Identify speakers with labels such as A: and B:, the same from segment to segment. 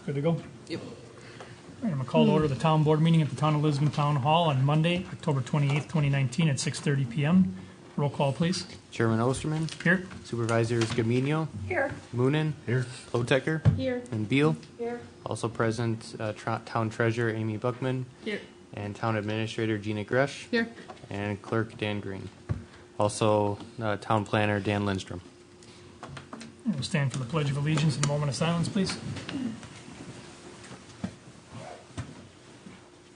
A: Good to go?
B: Yep.
A: All right, I'm going to call to order the Town Board meeting at the Town of Lisbon Town Hall on Monday, October 28th, 2019 at 6:30 p.m. Roll call, please.
C: Chairman Osterman.
A: Here.
C: Supervisors Gamino.
D: Here.
C: Moonen.
A: Here.
C: Plotecker.
D: Here.
C: And Beal.
D: Here.
C: Also present, Town Treasurer Amy Buckman.
D: Here.
C: And Town Administrator Gina Gresh.
B: Here.
C: And Clerk Dan Green. Also, Town Planner Dan Lindstrom.
A: We'll stand for the Pledge of Allegiance in a moment of silence, please.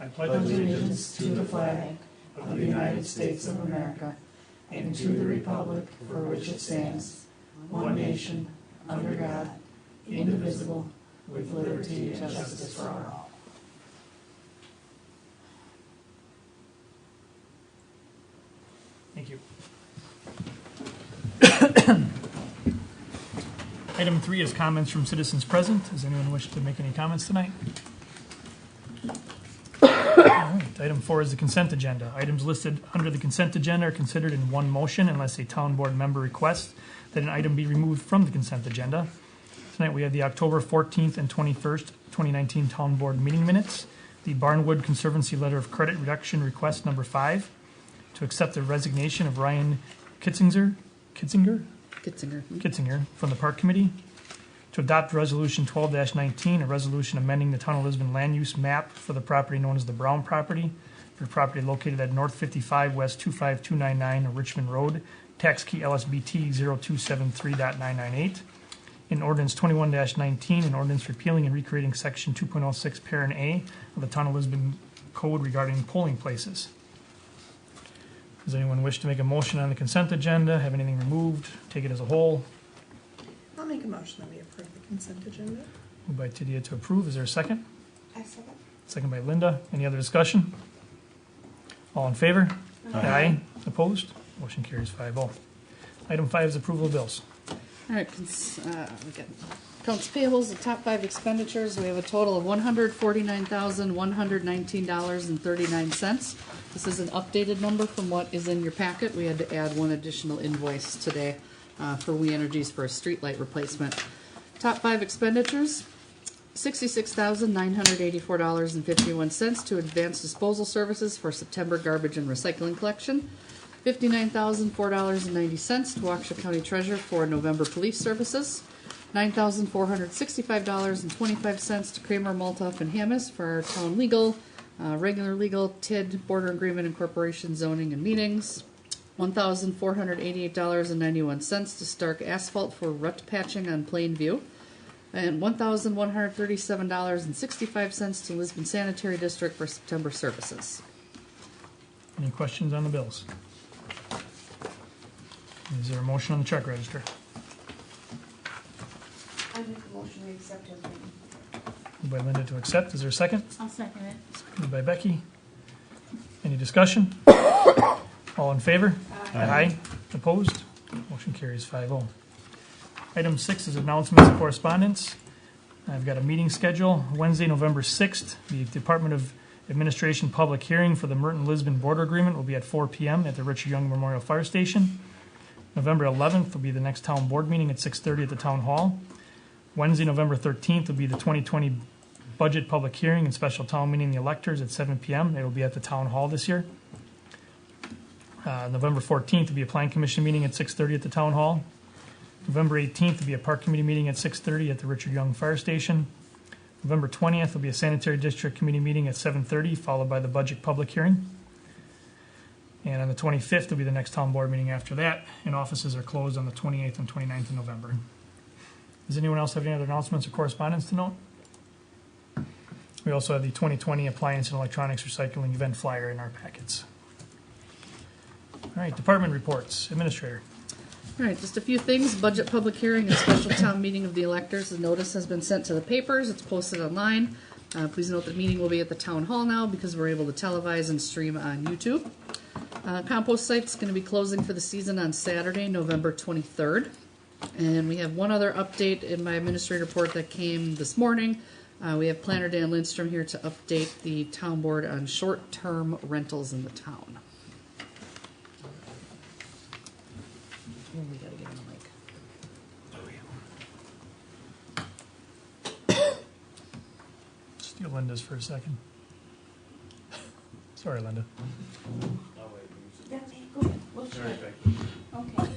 A: I pledge
E: allegiance to the flag of the United States of America and to the republic for which it stands, one nation, under God, indivisible, with liberty and justice for all.
A: Thank you. Item 3 is comments from citizens present. Does anyone wish to make any comments tonight? All right. Item 4 is the consent agenda. Items listed under the consent agenda are considered in one motion unless a town board member requests that an item be removed from the consent agenda. Tonight we have the October 14th and 21st, 2019 town board meeting minutes, the Barnwood Conservancy Letter of Credit Reduction Request number 5, to accept the resignation of Ryan Kitzinger from the Park Committee, to adopt Resolution 12-19, a resolution amending the Town of Lisbon land use map for the property known as the Brown property, for property located at North 55 West 25299 Richmond Road, tax key LSBT 0273.998, in Ordinance 21-19, an ordinance repealing and recreating Section 2.06 Parent A of the Town of Lisbon Code regarding polling places. Does anyone wish to make a motion on the consent agenda? Have anything removed? Take it as a whole?
D: I'll make a motion that we approve the consent agenda.
A: Moved by Tidia to approve. Is there a second?
D: I second.
A: Second by Linda. Any other discussion? All in favor? Aye. Opposed? Motion carries 5-0. Item 5 is approval of bills.
B: All right, we got accounts payables, the top 5 expenditures. We have a total of $149,119.39. This is an updated number from what is in your packet. We had to add one additional invoice today for We Energies for a streetlight replacement. Top 5 expenditures: $66,984.51 to advanced disposal services for September garbage and recycling collection. $59,004.90 to Waukesha County Treasurer for November police services. $9,465.25 to Kramer, Maltoff, and Hammes for our town legal, regular legal, TID, border agreement incorporation, zoning, and meetings. $1,488.91 to Stark Asphalt for rut patching on Plainview. And $1,137.65 to Lisbon Sanitary District for September services.
A: Any questions on the bills? Is there a motion on the check register?
D: I make a motion we accept everything.
A: Moved by Linda to accept. Is there a second?
D: I'll second it.
A: Seconded by Becky. Any discussion? All in favor? Aye. Opposed? Motion carries 5-0. Item 6 is announcements and correspondence. I've got a meeting schedule. Wednesday, November 6th, the Department of Administration public hearing for the Merton-Lisbon border agreement will be at 4 p.m. at the Richard Young Memorial Fire Station. November 11th will be the next town board meeting at 6:30 at the town hall. Wednesday, November 13th will be the 2020 budget public hearing and special town meeting of the electors at 7 p.m. It will be at the town hall this year. November 14th will be a plan commission meeting at 6:30 at the town hall. November 18th will be a park committee meeting at 6:30 at the Richard Young Fire Station. November 20th will be a sanitary district committee meeting at 7:30, followed by the budget public hearing. And on the 25th will be the next town board meeting after that, and offices are closed on the 28th and 29th of November. Does anyone else have any other announcements or correspondence to note? We also have the 2020 Appliance and Electronics Recycling Event Flyer in our packets. All right, department reports. Administrator.
B: All right, just a few things. Budget public hearing and special town meeting of the electors. The notice has been sent to the papers. It's posted online. Please note the meeting will be at the town hall now because we're able to televise and stream on YouTube. Compost site's going to be closing for the season on Saturday, November 23rd. And we have one other update in my administrative report that came this morning. We have Planner Dan Lindstrom here to update the town board on short-term rentals in the town. Oh, we gotta get him a mic.
A: Steal Linda's for a second. Sorry, Linda.
E: Yeah, go ahead. We'll share. Okay.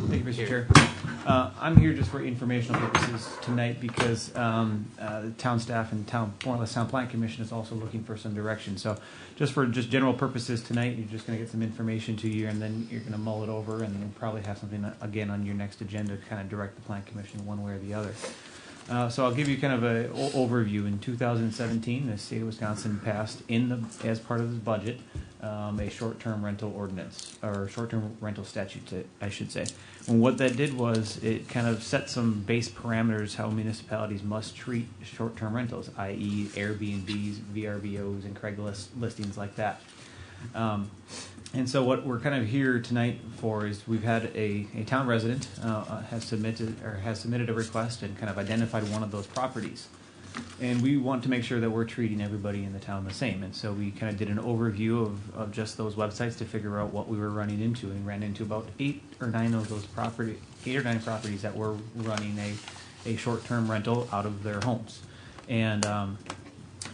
F: Thank you, Mr. Chair. I'm here just for informational purposes tonight because the town staff and more or less town plan commission is also looking for some direction. So just for general purposes tonight, you're just going to get some information to you, and then you're going to mull it over, and you'll probably have something again on your next agenda to kind of direct the plan commission one way or the other. So I'll give you kind of an overview. In 2017, the state of Wisconsin passed as part of this budget a short-term rental ordinance, or short-term rental statute, I should say. And what that did was it kind of set some base parameters how municipalities must treat short-term rentals, i.e. Airbnbs, VRBOs, and Craigslist listings like that. And so what we're kind of here tonight for is we've had a town resident has submitted a request and kind of identified one of those properties. And we want to make sure that we're treating everybody in the town the same. And so we kind of did an overview of just those websites to figure out what we were running into, and ran into about 8 or 9 properties that were running a short-term rental out of their homes. And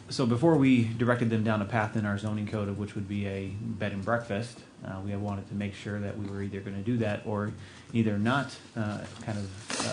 F: so before we directed them down a path in our zoning code, of which would be a bed and breakfast, we wanted to make sure that we were either going to do that or either not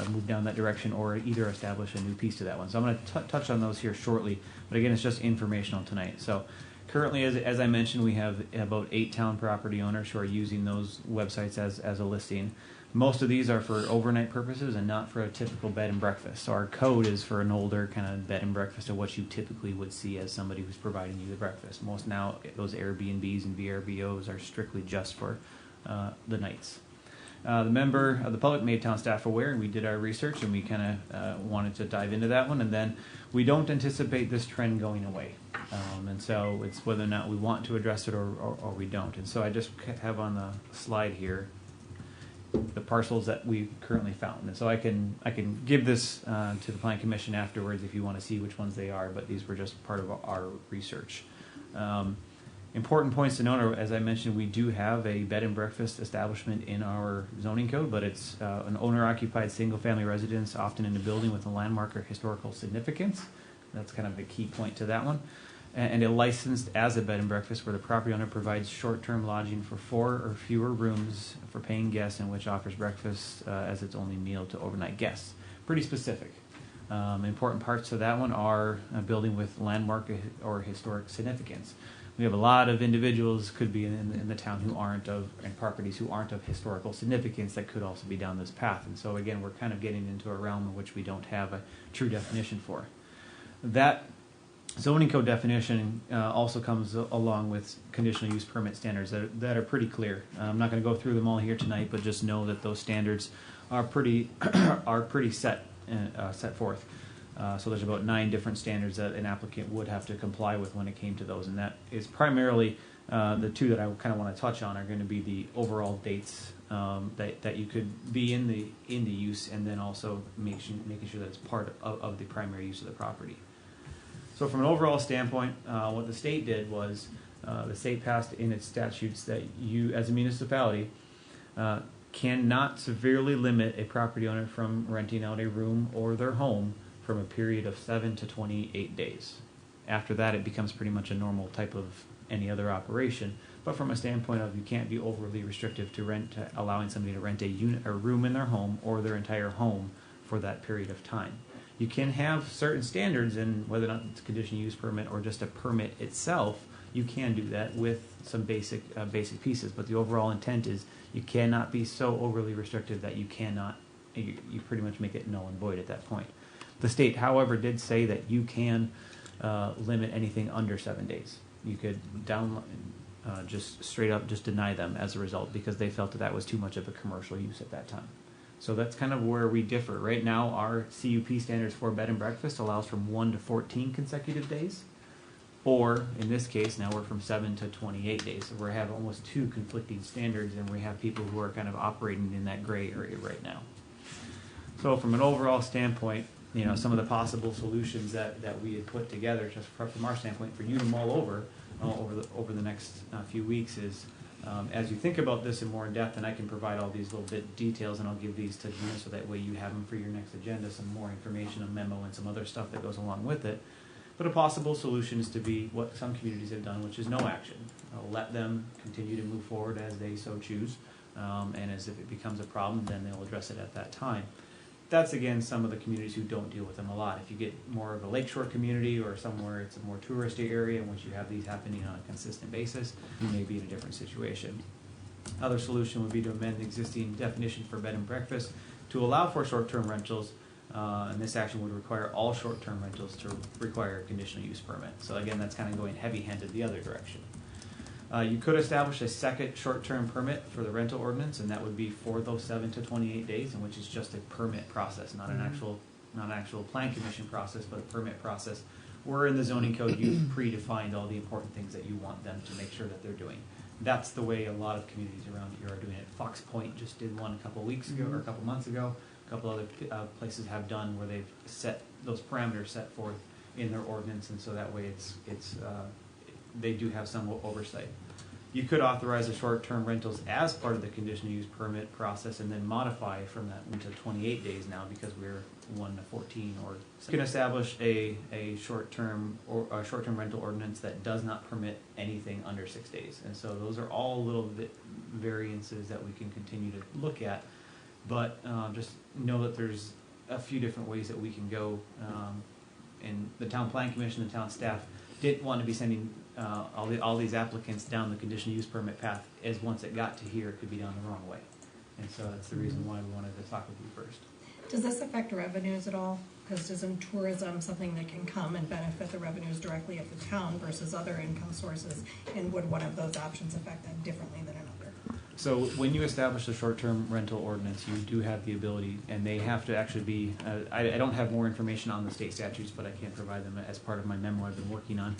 F: move down that direction, or either establish a new piece to that one. So I'm going to touch on those here shortly, but again, it's just informational tonight. So currently, as I mentioned, we have about 8 town property owners who are using those websites as a listing. Most of these are for overnight purposes and not for a typical bed and breakfast. So our code is for an older kind of bed and breakfast of what you typically would see as somebody who's providing you the breakfast. Most now, those Airbnbs and VRBOs are strictly just for the nights. The member of the public made town staff aware, and we did our research, and we kind of wanted to dive into that one. And then we don't anticipate this trend going away. And so it's whether or not we want to address it or we don't. And so I just have on the slide here the parcels that we currently found. And so I can give this to the Plan Commission afterwards if you want to see which ones they are, but these were just part of our research. Important points to note, as I mentioned, we do have a bed and breakfast establishment in our zoning code, but it's an owner-occupied single-family residence, often in a building with a landmark or historical significance. That's kind of the key point to that one. And a licensed as a bed and breakfast where the property owner provides short-term lodging for 4 or fewer rooms for paying guests, and which offers breakfast as its only meal to overnight guests. Pretty specific. Important parts to that one are a building with landmark or historic significance. We have a lot of individuals could be in the town who aren't of, and properties who aren't of historical significance that could also be down this path. And so again, we're kind of getting into a realm in which we don't have a true definition for. That zoning code definition also comes along with conditional use permit standards that are pretty clear. I'm not going to go through them all here tonight, but just know that those standards are pretty set forth. So there's about 9 different standards that an applicant would have to comply with when it came to those, and that is primarily the 2 that I kind of want to touch on are going to be the overall dates that you could be in the use, and then also making sure that it's part of the primary use of the property. So from an overall standpoint, what the state did was the state passed in its statutes that you, as a municipality, cannot severely limit a property owner from renting out a room or their home from a period of 7 to 28 days. After that, it becomes pretty much a normal type of any other operation. But from a standpoint of you can't be overly restrictive to allowing somebody to rent a room in their home or their entire home for that period of time. You can have certain standards, and whether or not it's a conditional use permit or just a permit itself, you can do that with some basic pieces. But the overall intent is you cannot be so overly restrictive that you pretty much make it null and void at that point. The state, however, did say that you can limit anything under 7 days. You could just straight up just deny them as a result, because they felt that was too much of a commercial use at that time. So that's kind of where we differ. Right now, our CUP standards for bed and breakfast allows from 1 to 14 consecutive days, or in this case, now we're from 7 to 28 days. So we have almost 2 conflicting standards, and we have people who are kind of operating in that gray area right now. So from an overall standpoint, some of the possible solutions that we had put together, just from our standpoint, for you to mull over the next few weeks is As you think about this in more in depth, and I can provide all these little bit details, and I'll give these to Gina so that way you have them for your next agenda, some more information, a memo, and some other stuff that goes along with it. But a possible solution is to be what some communities have done, which is no action. Let them continue to move forward as they so choose, and as if it becomes a problem, then they'll address it at that time. That's, again, some of the communities who don't deal with them a lot. If you get more of a lakeshore community or somewhere it's a more touristy area in which you have these happening on a consistent basis, you may be in a different situation. Other solution would be to amend the existing definition for bed and breakfast to allow for short-term rentals, and this action would require all short-term rentals to require a conditional use permit. So again, that's kind of going heavy-handed the other direction. You could establish a second short-term permit for the rental ordinance, and that would be for those 7 to 28 days, in which is just a permit process, not an actual plan commission process, but a permit process. Where in the zoning code you've predefined all the important things that you want them to make sure that they're doing. That's the way a lot of communities around here are doing it. Fox Point just did one a couple of weeks ago, or a couple months ago. A couple other places have done where they've set those parameters set forth in their ordinance, and so that way they do have some oversight. You could authorize the short-term rentals as part of the conditional use permit process and then modify from that into 28 days now because we're 1 to 14. Or you can establish a short-term rental ordinance that does not permit anything under 6 days. And so those are all little bit variances that we can continue to look at. But just know that there's a few different ways that we can go. And the Town Plan Commission and town staff didn't want to be sending all these applicants down the conditional use permit path, as once it got to here, it could be done the wrong way. And so that's the reason why we wanted to talk with you first.
D: Does this affect revenues at all? Because isn't tourism something that can come and benefit the revenues directly of the town versus other income sources? And would one of those options affect that differently than another?
F: So when you establish the short-term rental ordinance, you do have the ability, and they have to actually be, I don't have more information on the state statutes, but I can provide them as part of my memo I've been working on.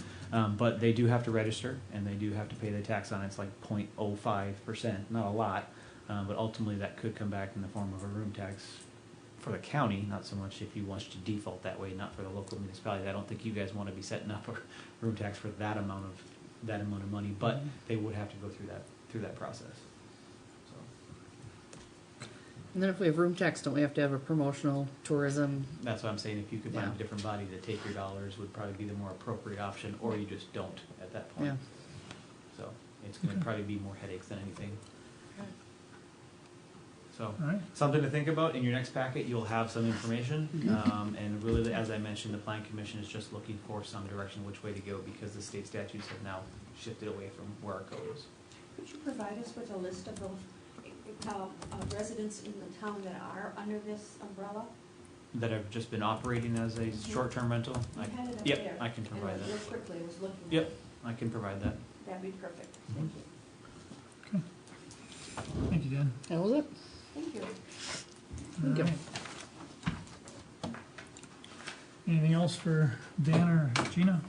F: But they do have to register, and they do have to pay the tax on it. It's like 0.05%, not a lot, but ultimately that could come back in the form of a room tax for the county, not so much if you want to default that way, not for the local municipality. I don't think you guys want to be setting up a room tax for that amount of money, but they would have to go through that process.
B: And then if we have room tax, don't we have to have a promotional tourism?
F: That's what I'm saying. If you could find
B: Yeah.
F: a different body to take your dollars, would probably be the more appropriate option, or you just don't at that point.
B: Yeah.
F: So it's going to probably be more headaches than anything. So
A: All right.
F: something to think about. In your next packet, you'll have some information. And really, as I mentioned, the Plan Commission is just looking for some direction which way to go because the state statutes have now shifted away from where our code is.
G: Could you provide us with a list of those residents in the town that are under this umbrella?
F: That have just been operating as a short-term rental?
G: You had it up
F: Yep,
G: there.
F: I can provide
G: And real
F: that.
G: quickly, I was looking.
F: Yep, I can provide that.
G: That'd be perfect. Thank you.
A: Thank you, Dan.
B: That was it.
G: Thank you.
B: Thank you.
A: All right. Anything else for Dan or Gina?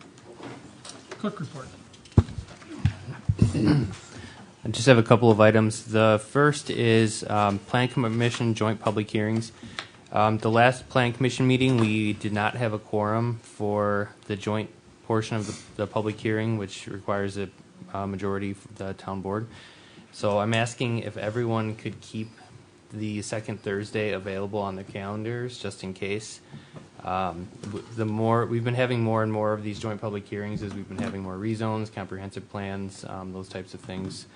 A: Clerk report.
C: I just have a couple of items. The first is Plan Commission joint public hearings. The last Plan Commission meeting, we did not have a quorum for the joint portion of the public hearing, which requires a majority of the town board. So I'm asking if everyone could keep the second Thursday available on their calendars, just in case. We've been having more and more of these joint public hearings as we've been having more rezones, comprehensive plans, those types of things.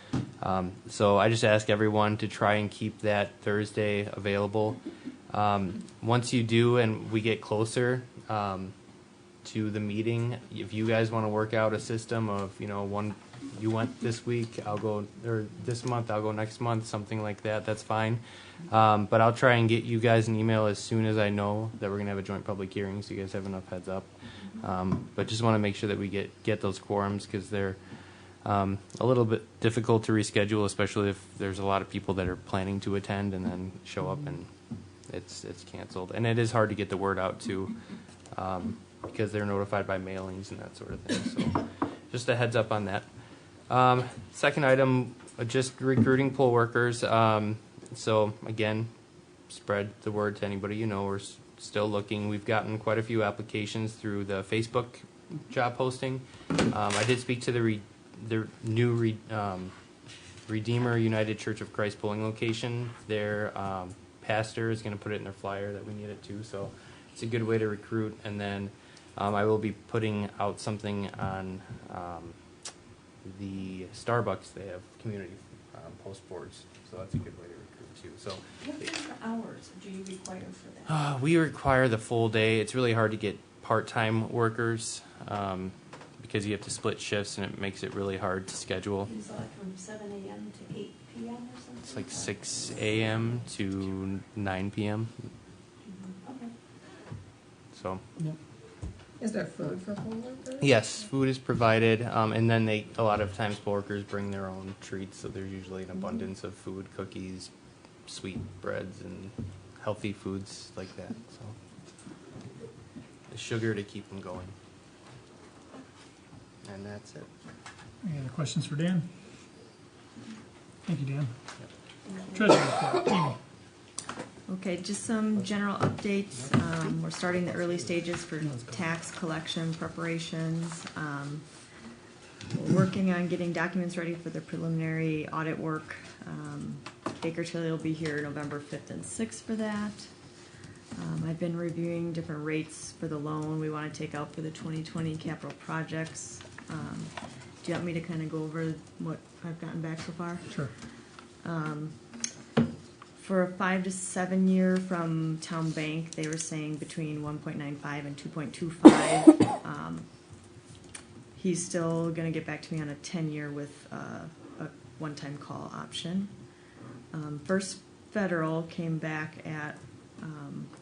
C: So I just ask everyone to try and keep that Thursday available. Once you do and we get closer to the meeting, if you guys want to work out a system of, you went this week, I'll go, or this month, I'll go next month, something like that, that's fine. But I'll try and get you guys an email as soon as I know that we're going to have a joint public hearing so you guys have enough heads up. But just want to make sure that we get those quorums because they're a little bit difficult to reschedule, especially if there's a lot of people that are planning to attend and then show up and it's canceled. And it is hard to get the word out too because they're notified by mailings and that sort of thing. So just a heads up on that. Second item, just recruiting poll workers. So again, spread the word to anybody you know. We're still looking. We've gotten quite a few applications through the Facebook job posting. I did speak to the new Redeemer United Church of Christ polling location. Their pastor is going to put it in their flyer that we need it too, so it's a good way to recruit. And then I will be putting out something on the Starbucks. They have community post boards, so that's a good way to recruit too. So
G: What kind of hours do you require for that?
C: we require the full day. It's really hard to get part-time workers because you have to split shifts, and it makes it really hard to schedule.
G: Is it like from 7 a.m. to 8 p.m. or something?
C: It's like 6 a.m. to 9 p.m.
G: Okay.
C: So
D: Is there food for poll workers?
C: yes, food is provided, and then a lot of times poll workers bring their own treats. So there's usually an abundance of food, cookies, sweet breads, and healthy foods like that. So the sugar to keep them going, and that's it.
A: Any other questions for Dan? Thank you, Dan. Treasurer report, Amy.
H: Okay, just some general updates. We're starting the early stages for tax collection preparations. We're working on getting documents ready for the preliminary audit work. Baker Tilly will be here November 5th and 6th for that. I've been reviewing different rates for the loan we want to take out for the 2020 capital projects. Do you want me to kind of go over what I've gotten back so far?
A: Sure.
H: For a 5 to 7 year from Town Bank, they were saying between 1.95 and 2.25. He's still going to get back to me on a 10-year with a one-time call option. First Federal came back at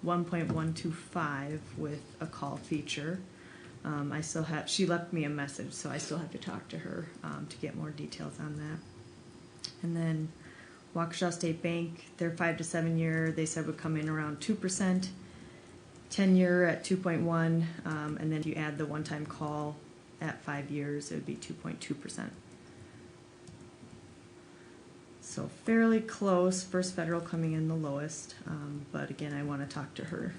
H: 1.125 with a call feature. I still have. She left me a message, so I still have to talk to her to get more details on that. And then Waukesha State Bank, their 5 to 7 year, they said would come in around 2%, 10 year at 2.1, and then if you add the one-time call at 5 years, it would be 2.2%. So fairly close. First Federal coming in the lowest, but again, I want to talk to her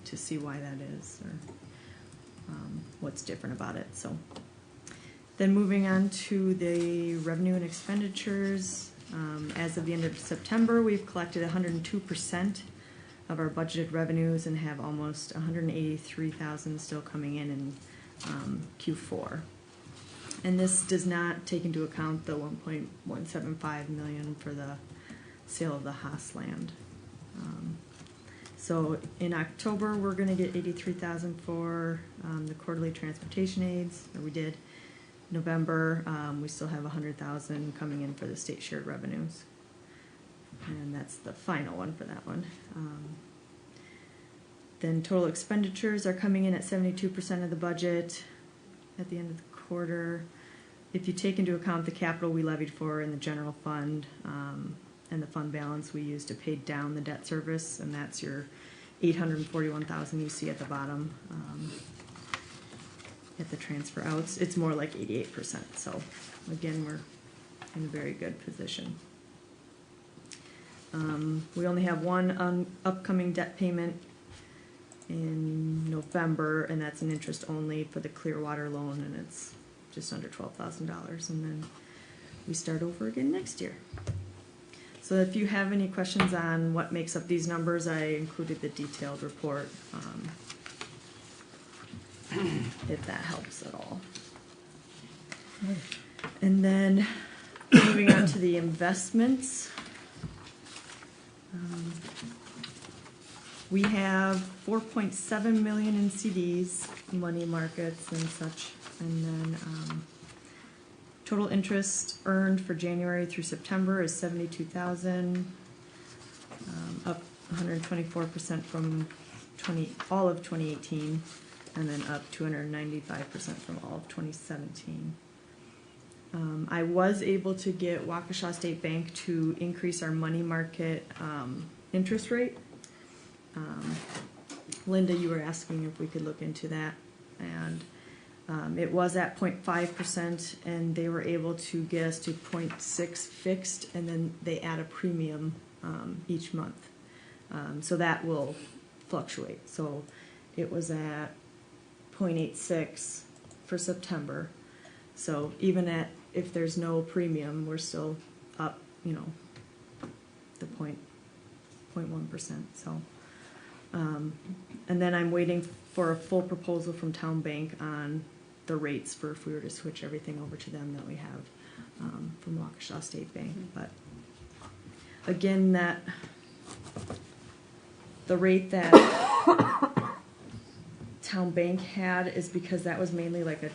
H: to see why that is or what's different about it. So then moving on to the revenue and expenditures. As of the end of September, we've collected 102% of our budgeted revenues and have almost 183,000 still coming in Q4. And this does not take into account the 1.175 million for the sale of the Haas land. So in October, we're going to get 83,000 for the quarterly transportation aids, or we did. November, we still have 100,000 coming in for the state shared revenues, and that's the final one for that one. Then total expenditures are coming in at 72% of the budget at the end of the quarter. If you take into account the capital we levied for in the general fund and the fund balance we used to pay down the debt service, and that's your 841,000 you see at the bottom. At the transfer outs, it's more like 88%. So again, we're in a very good position. We only have one upcoming debt payment in November, and that's an interest only for the Clearwater loan, and it's just under $12,000, and then we start over again next year. So if you have any questions on what makes up these numbers, I included the detailed report. If that helps at all. And then moving on to the investments. We have 4.7 million in CDs, money markets and such, and then total interest earned for January through September is 72,000, up 124% from all of 2018. And then up 295% from all of 2017. I was able to get Waukesha State Bank to increase our money market interest rate. Linda, you were asking if we could look into that, and it was at 0.5%, and they were able to get us to 0.6 fixed, and then they add a premium each month. So that will fluctuate. So it was at 0.86 for September. So even if there's no premium, we're still the 0.1%. So, and then I'm waiting for a full proposal from Town Bank on the rates for if we were to switch everything over to them that we have from Waukesha State Bank. But again, the rate that Town Bank had is because that was mainly like a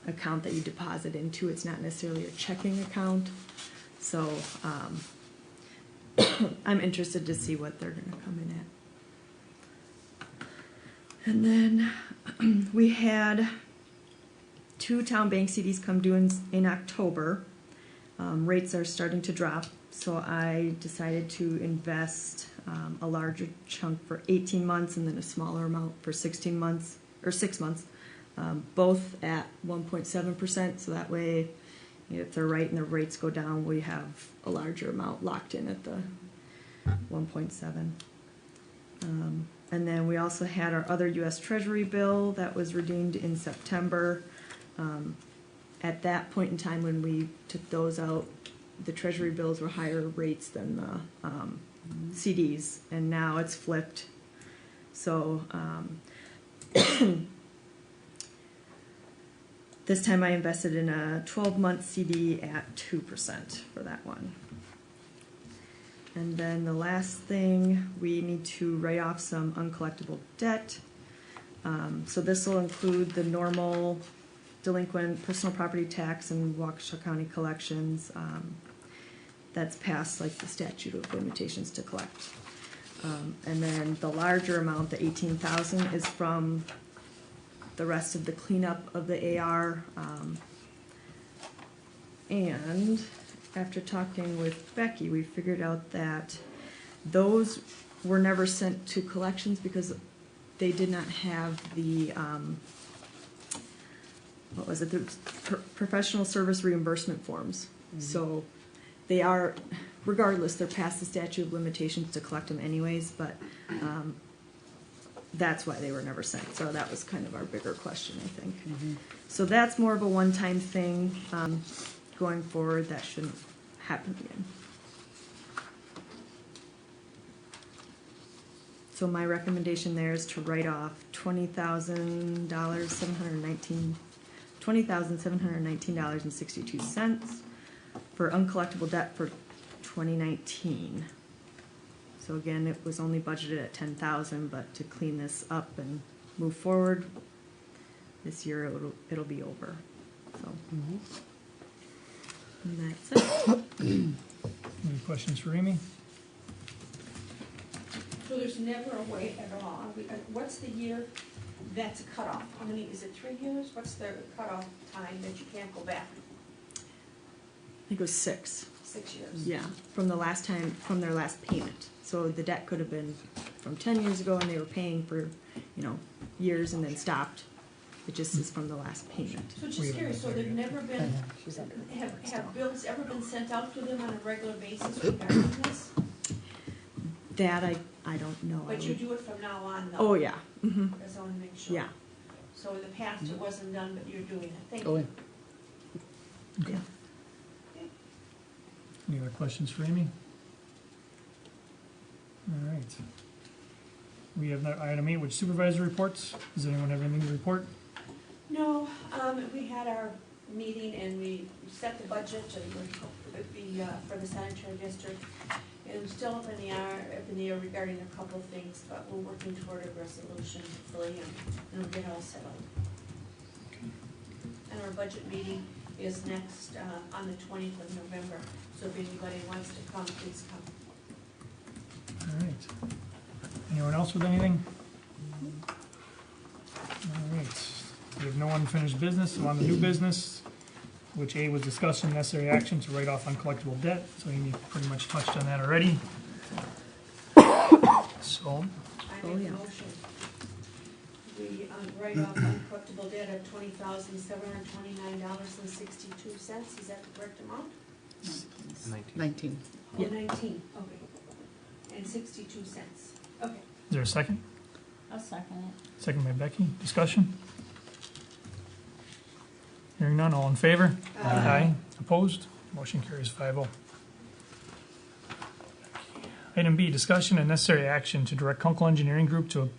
H: account that you deposit into. It's not necessarily a checking account. So I'm interested to see what they're going to come in at. And then we had 2 Town Bank CDs come due in October. Rates are starting to drop, so I decided to invest a larger chunk for 18 months and then a smaller amount for 16 months or 6 months, both at 1.7%. So that way, if they're right and the rates go down, we have a larger amount locked in at the 1.7. And then we also had our other U.S. Treasury bill that was redeemed in September. At that point in time when we took those out, the Treasury bills were higher rates than the CDs, and now it's flipped. So this time I invested in a 12-month CD at 2% for that one. And then the last thing, we need to write off some uncollectible debt. So this will include the normal delinquent personal property tax and Waukesha County collections. That's past like the statute of limitations to collect. And then the larger amount, the $18,000, is from the rest of the cleanup of the AR. And after talking with Becky, we figured out that those were never sent to collections because they did not have the, what was it, the professional service reimbursement forms. Mm-hmm. So they are, regardless, they're past the statute of limitations to collect them anyways, but that's why they were never sent. So that was kind of our bigger question, I think. Mm-hmm. So that's more of a one-time thing. Going forward, that shouldn't happen again. So my recommendation there is to write off $20,719.62 for uncollectible debt for 2019. So again, it was only budgeted at $10,000, but to clean this up and move forward, this year it'll be over. So. Mm-hmm. And that's it.
A: Any questions for Amy?
G: So there's never a way at all. What's the year that's a cutoff? How many, is it 3 years? What's the cutoff time that you can't go back?
H: I think it was 6.
G: 6 years.
H: Yeah, from the last time, from their last payment. So the debt could have been from 10 years ago and they were paying for, years and then stopped. It just is from the last payment.
G: So just curious, so they've never been, have bills ever been sent out to them on a regular basis regarding this?
H: That I don't know.
G: But you do it from now on though?
H: Oh, yeah. Mm-hmm.
G: Because I want to make sure.
H: Yeah.
G: So in the past it wasn't done, but you're doing it. Thank
A: Oh,
G: you.
A: yeah.
H: Yeah.
A: Any other questions for Amy? All right. We have item 8, which supervisor reports. Does anyone have anything to report?
G: No, we had our meeting and we set the budget and for the sanitary district. It was still up in the air regarding a couple of things, but we're working toward a resolution hopefully and we'll get all settled. And our budget meeting is next on the 20th of November. So if anybody wants to come, please come.
A: All right. Anyone else with anything? All right. We have no unfinished business, so on the new business, which A was discussion, necessary action to write off uncollectible debt. So Amy pretty much touched on that already. So.
G: I make a motion. We write off uncollectible debt of $20,729.62. Is that the correct amount?
C: 19.
G: Oh, 19. Okay. And 62 cents. Okay.
A: Is there a second?
E: I'll second it.
A: Second by Becky. Discussion? Hearing none, all in favor? Aye. Opposed? Motion carries 5-0. Item B, discussion and necessary action to direct Kunkel Engineering Group to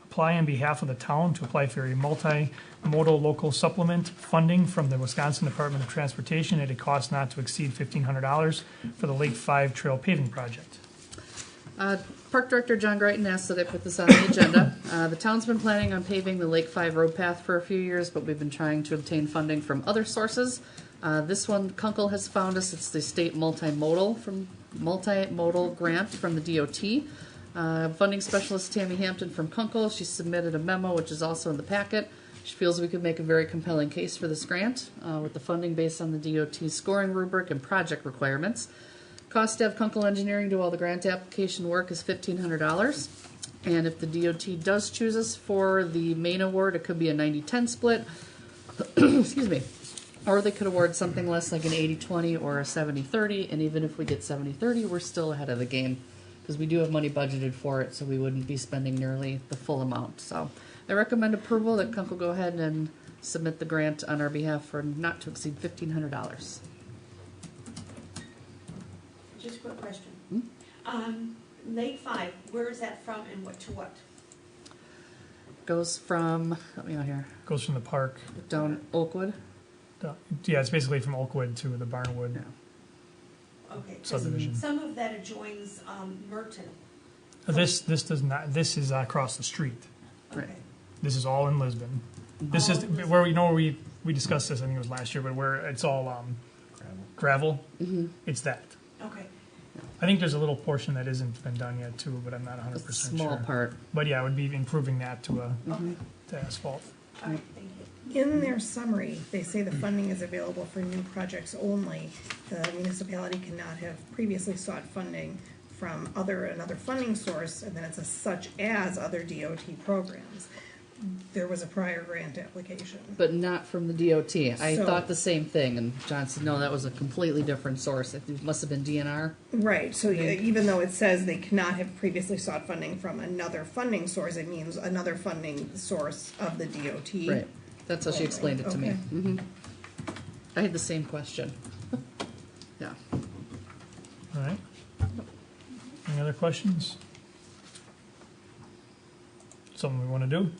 A: apply on behalf of the town to apply for a multimodal local supplement funding from the Wisconsin Department of Transportation at a cost not to exceed $1,500 for the Lake 5 Trail paving project.
B: Park Director John Greiton asked that I put this on the agenda. The town's been planning on paving the Lake 5 road path for a few years, but we've been trying to obtain funding from other sources. This one, Kunkel has found us. It's the state multimodal grant from the DOT. Funding specialist Tammy Hampton from Kunkel. She submitted a memo, which is also in the packet. She feels we could make a very compelling case for this grant with the funding based on the DOT scoring rubric and project requirements. Cost to have Kunkel Engineering do all the grant application work is $1,500. And if the DOT does choose us for the main award, it could be a 90-10 split. Excuse me. Or they could award something less like an 80-20 or a 70-30. And even if we get 70-30, we're still ahead of the game because we do have money budgeted for it, so we wouldn't be spending nearly the full amount. So I recommend approval that Kunkel go ahead and submit the grant on our behalf for not to exceed $1,500.
G: Just a quick question. Lake 5, where is that from and what to what?
B: Goes from, help me out here,
A: Goes from the park.
B: down Oakwood.
A: Yeah, it's basically from Oakwood to the Barnwood
G: Okay, 'cause
A: subdivision.
G: some of that adjoins Merton.
A: This does not. This is across the street.
B: Right.
G: Okay.
A: This is all in Lisbon. This is where we discussed this. I think it was last year, but where it's all gravel.
B: Mm-hmm.
A: It's that.
G: Okay.
A: I think there's a little portion that isn't been done yet too, but I'm not 100%
B: A
A: sure.
B: small part.
A: But yeah, I would be improving that to
G: Okay.
A: asphalt.
G: All right, thank you.
D: In their summary, they say the funding is available for new projects only. The municipality cannot have previously sought funding from another funding source, and then it says such as other DOT programs. There was a prior grant application.
B: But not from the DOT. I
D: So-
B: thought the same thing, and John said, no, that was a completely different source. It must have been DNR.
D: Right, so even though it says they cannot have previously sought funding from another funding source, it means another funding source of the DOT.
B: Right. That's how she explained it to me.
D: Okay.
B: Hmm. I had the same question. Yeah.
A: All right. Any other questions? Something we want to do?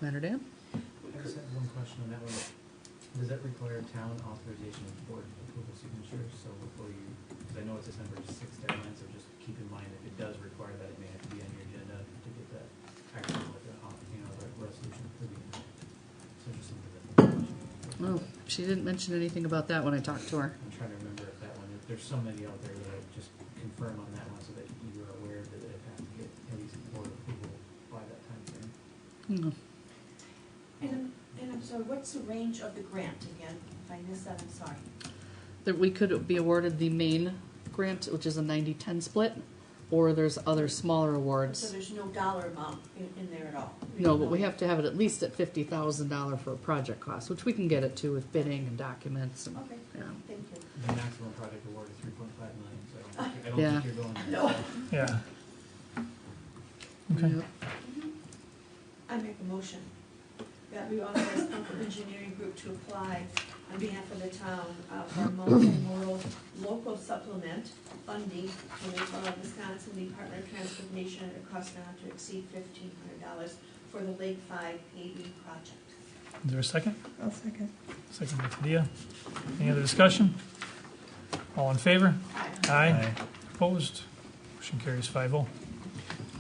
B: Matter, Dan?
I: I just have one question on that one. Does that require town authorization of board approval signatures? So before you, because I know it's December 6th deadline, so just keep in mind if it does require that, it may have to be on your agenda to get that actual, like, the resolution for the, so just something that.
B: Oh, she didn't mention anything about that when I talked to her.
I: I'm trying to remember if that one, there's so many out there that I just confirm on that one so that you are aware that it has to get at least board approval by that time frame.
B: Hmm.
G: And I'm sorry, what's the range of the grant again? If I missed that, I'm sorry.
B: That we could be awarded the main grant, which is a 90-10 split, or there's other smaller
G: So
B: awards.
G: there's no dollar amount in there at all?
B: No, but we have to have it at least at $50,000 for a project cost, which we can get it to with bidding and documents. And,
G: Okay,
B: yeah.
G: thank you.
I: The maximum project award is 3.5 million, so I don't
B: Yeah.
I: think you're going there.
G: No.
A: Yeah. Okay.
B: Yep.
G: I make a motion that we authorize Kunkel Engineering Group to apply on behalf of the town for multimodal local supplement funding from the Wisconsin Department of Transportation at a cost not to exceed $1,500 for the Lake 5 paving project.
A: Is there a second?
D: I'll second.
A: Second by Tadia. Any other discussion? All in favor? Aye. Opposed? Motion carries 5-0.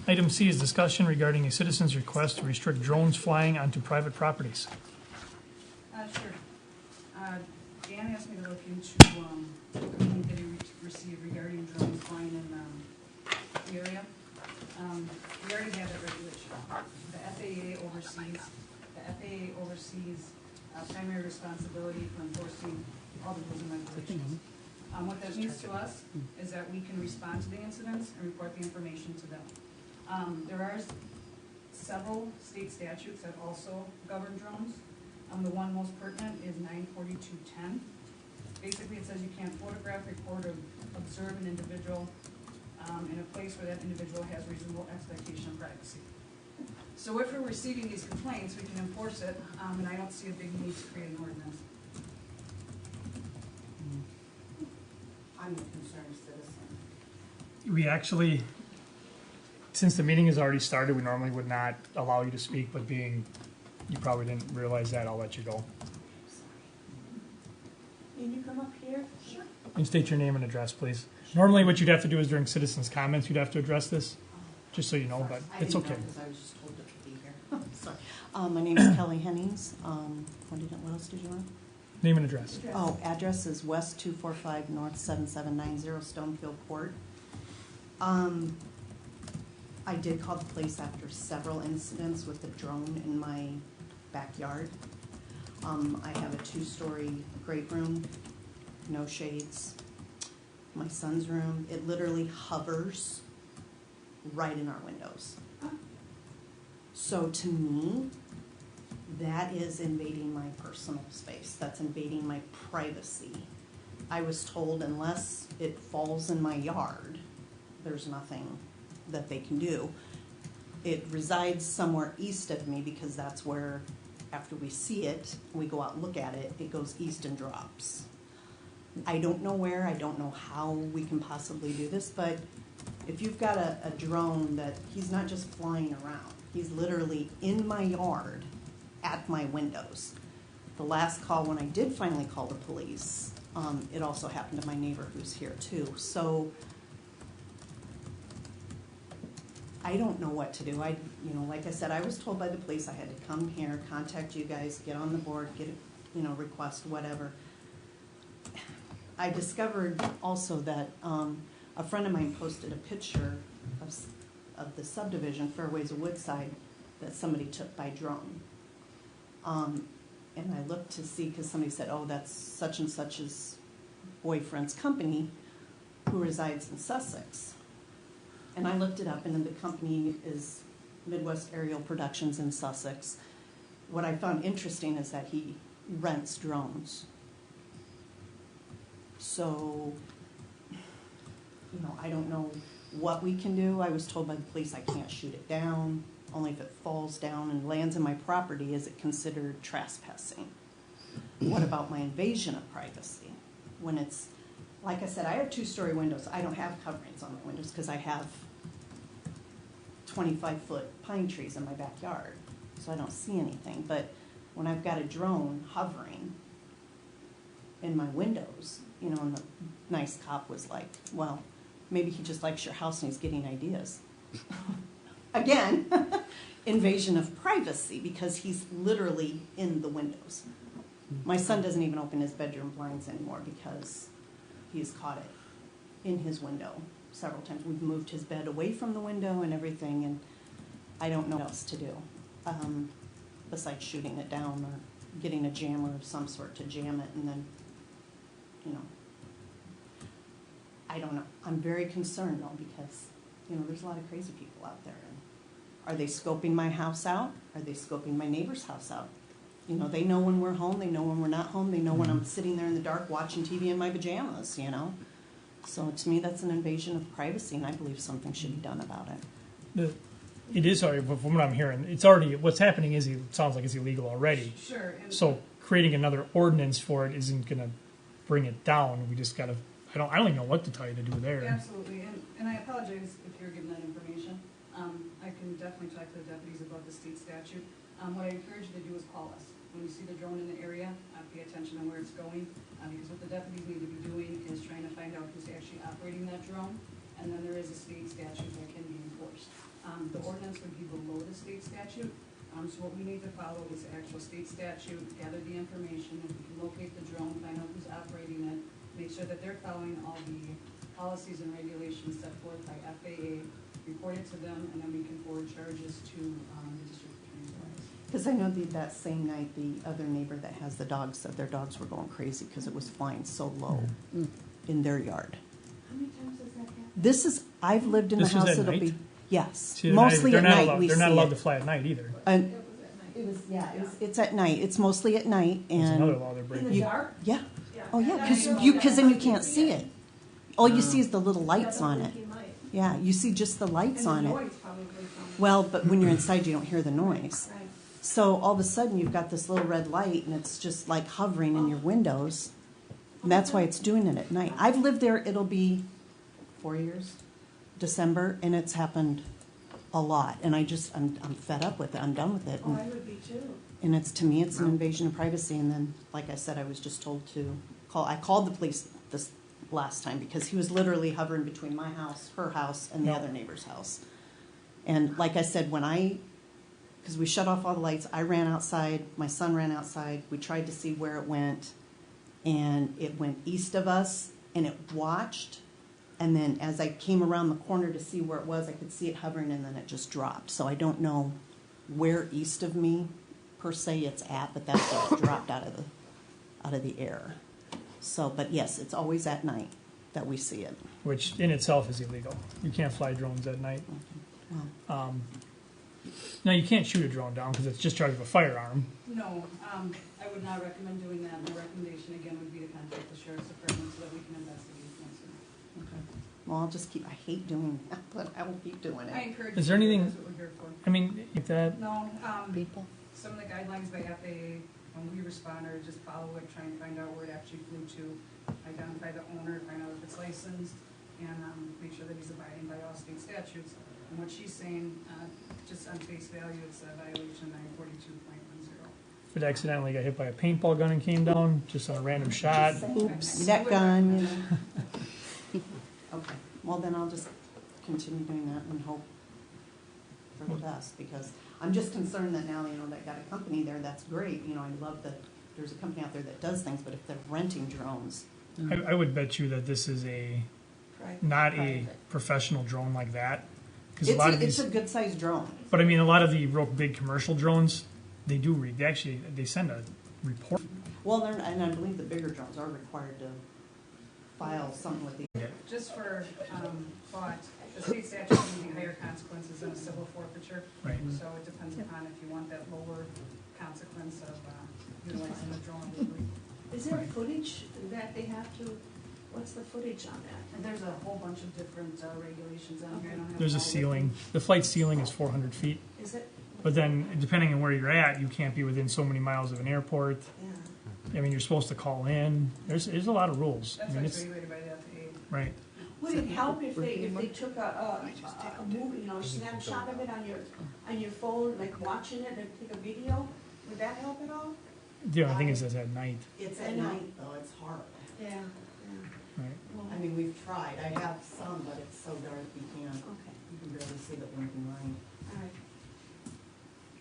A: Item C is discussion regarding a citizen's request to restrict drones flying onto private properties.
J: Sure. Dan asked me to look into, the complaint that he received regarding drones flying in, the area. We already have that regulation. The FAA oversees primary responsibility for enforcing all the rules and regulations. What that means to us is that we can respond to the incidents and report the information to them. There are several state statutes that also govern drones. The one most pertinent is 94210. Basically, it says you can't photograph, record, or observe an individual in a place where that individual has reasonable expectation of privacy. So if we're receiving these complaints, we can enforce it, and I don't see a big need to create an ordinance.
E: I'm a concerned citizen.
A: We actually, since the meeting has already started, we normally would not allow you to speak, but being you probably didn't realize that, I'll let you go.
E: Can you come up here? Sure.
A: And state your name and address, please. Normally, what you'd have to do is during citizens' comments, you'd have to address this, just so you know, but it's okay.
E: Because I was just told to be here. Sorry. My name is Kelly Hennings. What else did you want?
A: Name and address.
E: Oh, address is West 245 North 7790 Stonefield Court. I did call the police after several incidents with the drone in my backyard. I have a 2-story great room, no shades. My son's room, it literally hovers right in our windows. So to me, that is invading my personal space. That's invading my privacy. I was told unless it falls in my yard, there's nothing that they can do. It resides somewhere east of me because that's where, after we see it, we go out and look at it, it goes east and drops. I don't know where, I don't know how we can possibly do this, but if you've got a drone that he's not just flying around, he's literally in my yard at my windows. The last call, when I did finally call the police, it also happened to my neighbor who's here too. So I don't know what to do. Like I said, I was told by the police I had to come here, contact you guys, get on the board, get a, request, whatever. I discovered also that a friend of mine posted a picture of the subdivision, Fairways of Woodside, that somebody took by drone. And I looked to see, because somebody said, oh, that's such and such's boyfriend's company who resides in Sussex. And I looked it up, and then the company is Midwest Aerial Productions in Sussex. What I found interesting is that he rents drones. So, I don't know what we can do. I was told by the police I can't shoot it down. Only if it falls down and lands in my property is it considered trespassing. What about my invasion of privacy? When it's, like I said, I have 2-story windows. I don't have coverings on my windows because I have 25-foot pine trees in my backyard, so I don't see anything. But when I've got a drone hovering in my windows, and the nice cop was like, well, maybe he just likes your house and he's getting ideas. Again, invasion of privacy, because he's literally in the windows. My son doesn't even open his bedroom blinds anymore because he's caught it in his window several times. We've moved his bed away from the window and everything, and I don't know what else to do besides shooting it down or getting a jammer of some sort to jam it, and then, I don't know. I'm very concerned though, because there's a lot of crazy people out there. And are they scoping my house out? Are they scoping my neighbor's house out? They know when we're home. They know when we're not home. They know when I'm sitting there in the dark watching TV in my pajamas, So to me, that's an invasion of privacy, and I believe something should be done about it.
A: It is already, from what I'm hearing, it's already, what's happening is, it sounds like it's illegal already.
J: Sure.
A: So creating another ordinance for it isn't going to bring it down. We just got to, I don't even know what to tell you to do there.
J: Absolutely, and I apologize if you're given that information. I can definitely talk to the deputies about the state statute. What I encourage you to do is call us. When you see the drone in the area, pay attention on where it's going, because what the deputies need to be doing is trying to find out who's actually operating that drone, and then there is a state statute that can be enforced. The ordinance would be below the state statute, so what we need to follow is the actual state statute, gather the information, if we can locate the drone, find out who's operating it, make sure that they're following all the policies and regulations set forth by FAA, report it to them, and then we can forward charges to the district attorney's office.
E: Because I know that same night, the other neighbor that has the dogs said their dogs were going crazy because it was flying so low in their yard.
G: How many times has that happened?
E: This is, I've lived in the
A: This was
E: house,
A: at
E: it'll
A: night?
E: be, yes,
A: See,
E: mostly at night we see
A: They're not allowed
E: it.
A: to fly at night either.
E: And it's at night, it's mostly at night,
A: There's another
E: and,
A: law they're
G: In
A: breaking.
G: the dark?
E: yeah,
G: Yeah.
E: oh yeah,
G: Yeah,
E: because then you can't see it. All you see is the little lights
G: Yeah,
E: on
G: the
E: it.
G: blinking light.
E: Yeah, you see just the lights on
G: And the
E: it.
G: noise probably from it.
E: Well, but when you're inside, you don't hear the noise.
G: Right.
E: So all of a sudden, you've got this little red light, and it's just like hovering in your windows. And that's why it's doing it at night. I've lived there, it'll be 4 years, December, and it's happened a lot. And I'm fed up with it. I'm done with it.
G: Oh, I would be too.
E: And it's, to me, it's an invasion of privacy. And then, like I said, I was just told to call. I called the police this last time because he was literally hovering between my house, her house, and the other neighbor's house. And like I said, because we shut off all the lights, I ran outside, my son ran outside, we tried to see where it went, and it went east of us, and it watched, and then as I came around the corner to see where it was, I could see it hovering, and then it just dropped. So I don't know where east of me, per se, it's at, but that's where it dropped out of the air. So, but yes, it's always at night that we see it.
A: Which in itself is illegal. You can't fly drones at night.
E: Well,
A: Now, you can't shoot a drone down because it's discharge of a firearm.
J: No, I would not recommend doing that. My recommendation again would be to contact the sheriff's department so that we can investigate this.
E: okay. Well, I'll just keep, I hate doing that, but I will keep doing
J: I
E: it.
J: encourage.
A: Is there
J: you to do
A: anything-
J: That's what we're here for.
A: I mean, if that,
J: No,
B: People.
J: some of the guidelines by FAA, when we respond, are just follow it, try and find out where it actually flew to, identify the owner, find out if it's licensed, and make sure that he's abiding by all state statutes. And what she's saying, just on face value, it's a violation 942.10.
A: if it accidentally got hit by a paintball gun and came down, just on a random shot.
E: Oops, that gun, you know. Okay, well then I'll just continue doing that and hope for the best, because I'm just concerned that now, you know, that got a company there, that's great, you know, I love that there's a company out there that does things, but if they're renting drones,
A: I would bet you that this is not a professional drone like that. Because a lot of
E: it's
A: these,
E: a good-sized drone.
A: but I mean, a lot of the real big commercial drones, they they send a report.
E: Well, and I believe the bigger drones are required to file something with the.
J: Just for thought, the state statute can be higher consequences than a civil forfeiture.
A: Right.
J: So it depends upon if you want that lower consequence of utilizing the drone legally.
G: Is there footage that they have to, what's the footage on that?
J: And there's a whole bunch of different regulations on here. I don't have
A: There's a
J: them all with
A: ceiling. The flight ceiling is 400 feet.
G: Is it?
A: But then, depending on where you're at, you can't be within so many miles of an airport.
G: Yeah.
A: I mean, you're supposed to call in. There's a lot of rules.
J: That's
A: I
J: why
A: mean,
J: it's
A: it's
J: regulated by the FAA.
A: right.
G: Would it help if they took a movie, you know, a snapshot of it on your phone, like watching it and take a video? Would that help at all?
A: The only thing is it's at night,
E: It's
G: I
E: at
G: know.
E: night, though, it's hard.
G: Yeah.
A: right?
E: I mean, we've tried, I have some, but it's so dark, you can't,
G: Okay,
E: you can barely see the blinking line.
G: all right.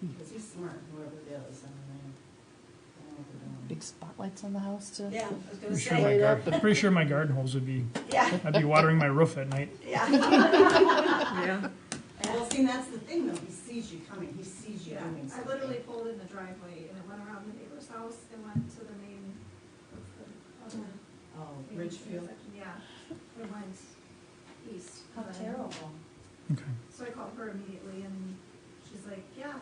E: Because he's smart, whoever it is, I mean, they know what they're doing.
B: Big spotlights on the house too.
G: Yeah, I was gonna
A: Pretty sure
G: say.
A: I'm pretty sure my garden hose would be.
G: Yeah,
A: I'd be watering my roof at night.
G: yeah.
H: Yeah.
E: Well, see, that's the thing, though, he sees you coming, he sees you
K: Yeah,
E: doing
K: I
E: something.
K: literally pulled in the driveway and it went around the neighbor's house and went to the main, of the
E: Oh,
K: main
E: Ridgefield?
K: intersection. Yeah, it went east.
G: How
K: And then-
G: terrible.
A: Okay.
K: So I called her immediately and she's like, yeah,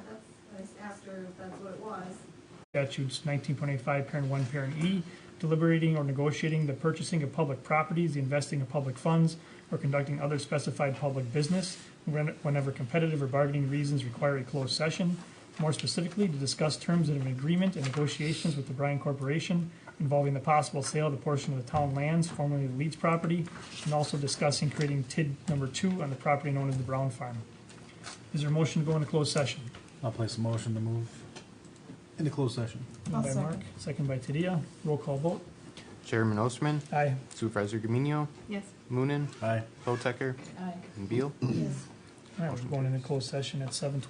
K: I asked her if that's what it was.
A: Statutes 19.85, parent 1, parent E, deliberating or negotiating the purchasing of public properties, the investing of public funds, or conducting other specified public business whenever competitive or bargaining reasons require a closed session. More specifically, to discuss terms of an agreement and negotiations with the Bryan Corporation involving the possible sale of a portion of the town lands, formerly the Leeds property, and also discussing creating TID number 2 on the property known as the Brown Farm. Is there a motion to go into closed session?
L: I'll place a motion to move into closed session.
A: Moved by Mark, second by Tadia. Roll call vote.
C: Chairman Osterman,
A: Aye.
C: Supervisor Gamino,
H: Yes.
C: Moonen,
L: Aye.
C: Botecker,
B: Aye.
C: and Beal.
G: Yes.
A: All right, we're going into closed session at 7:12.